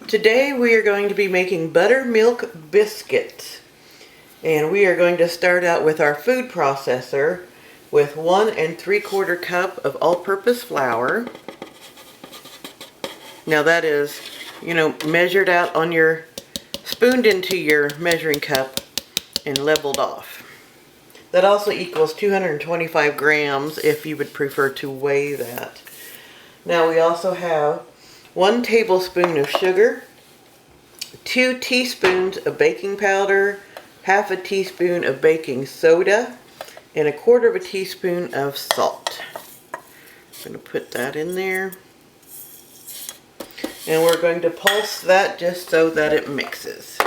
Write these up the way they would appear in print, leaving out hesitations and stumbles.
Today we are going to be making buttermilk biscuits, and we are going to start out with our food processor with 1 3/4 cup of all-purpose flour. Now that is, measured out on your, spooned into your measuring cup and leveled off. That also equals 225 grams if you would prefer to weigh that. Now we also have 1 tablespoon of sugar, 2 teaspoons of baking powder, half a teaspoon of baking soda, and 1/4 teaspoon of salt. I'm going to put that in there. And we're going to pulse that just so that it mixes.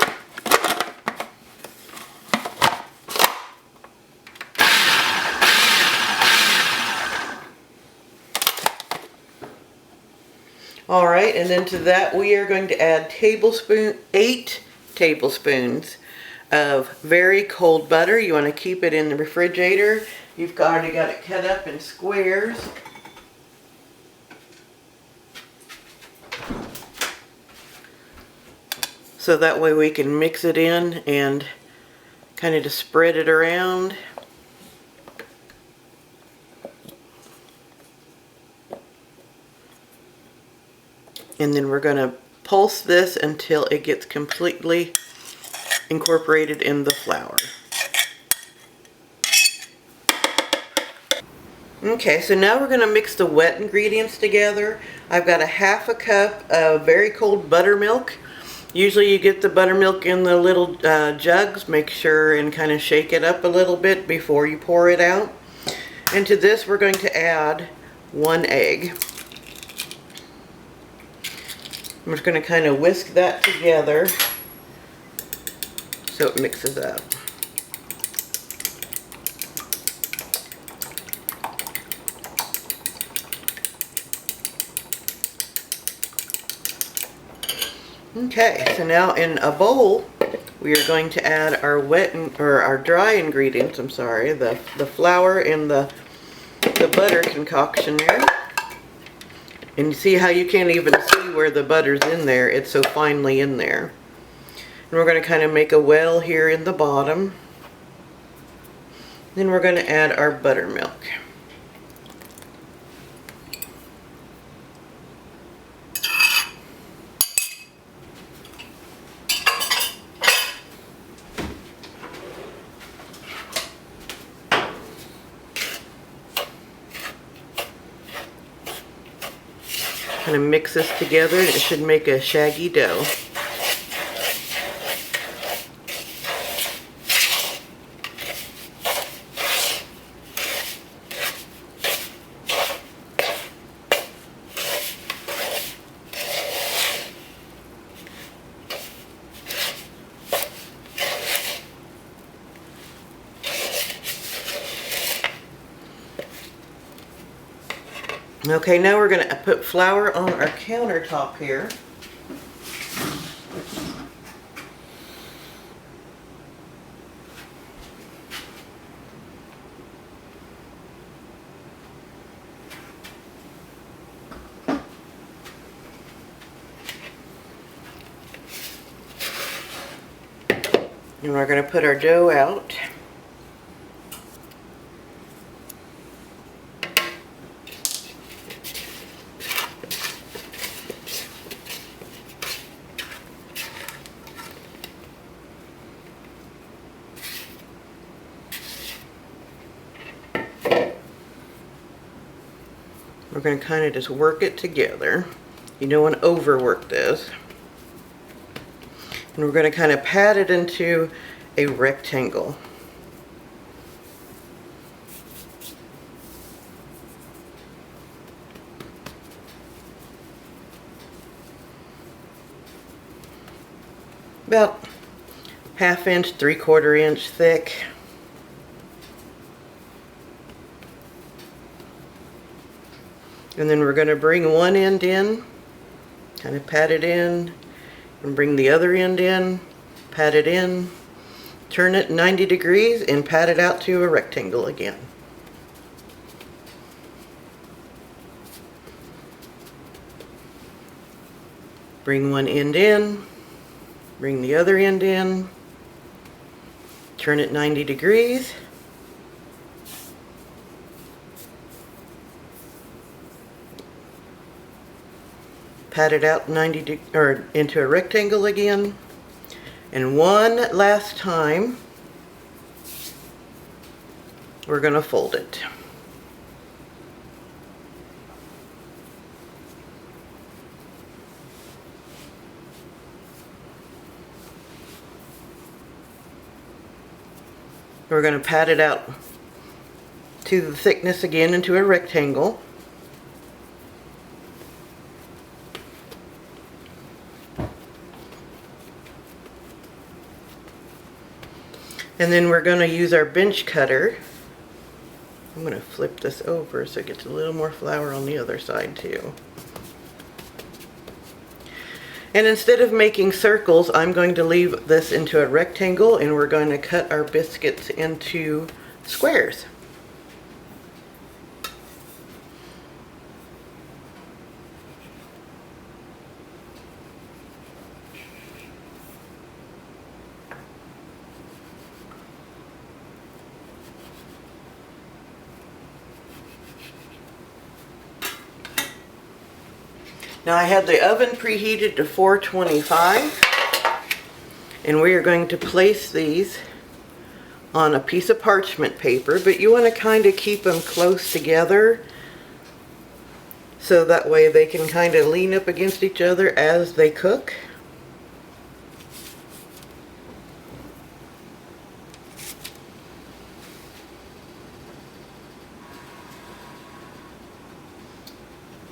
Alright, and then to that we are going to add 8 tablespoons of very cold butter. You want to keep it in the refrigerator. You've already got it cut up in squares. So that way we can mix it in and kind of just spread it around. And then we're going to pulse this until it gets completely incorporated in the flour. Okay, so now we're going to mix the wet ingredients together. I've got a half a cup of very cold buttermilk. Usually you get the buttermilk in the little jugs. Make sure and kind of shake it up a little bit before you pour it out. And to this we're going to add 1 egg. I'm just going to kind of whisk that together so it mixes up. Okay, so now in a bowl we are going to add our our dry ingredients. The flour and the butter concoction there. And you see how you can't even see where the butter's in there. It's so finely in there. And we're going to kind of make a well here in the bottom. Then we're going to add our buttermilk. Kind of mix this together and it should make a shaggy dough. Okay, now we're going to put flour on our countertop here. And we're going to put our dough out. We're going to kind of just work it together. You don't want to overwork this. And we're going to kind of pat it into a rectangle. About 1/2 inch, 3/4 inch thick. And then we're going to bring one end in, kind of pat it in, and bring the other end in, pat it in, turn it 90 degrees, and pat it out to a rectangle again. Bring one end in, bring the other end in, turn it 90 degrees. Pat it out into a rectangle again. And one last time, we're going to fold it. We're going to pat it out to the thickness again into a rectangle. And then we're going to use our bench cutter. I'm going to flip this over so it gets a little more flour on the other side too. And instead of making circles, I'm going to leave this into a rectangle, and we're going to cut our biscuits into squares. Now I have the oven preheated to 425, and we are going to place these on a piece of parchment paper, but you want to kind of keep them close together so that way they can kind of lean up against each other as they cook.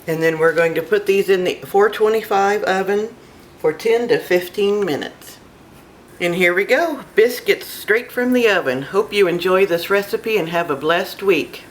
And then we're going to put these in the 425 oven for 10 to 15 minutes. And here we go, biscuits straight from the oven. Hope you enjoy this recipe and have a blessed week.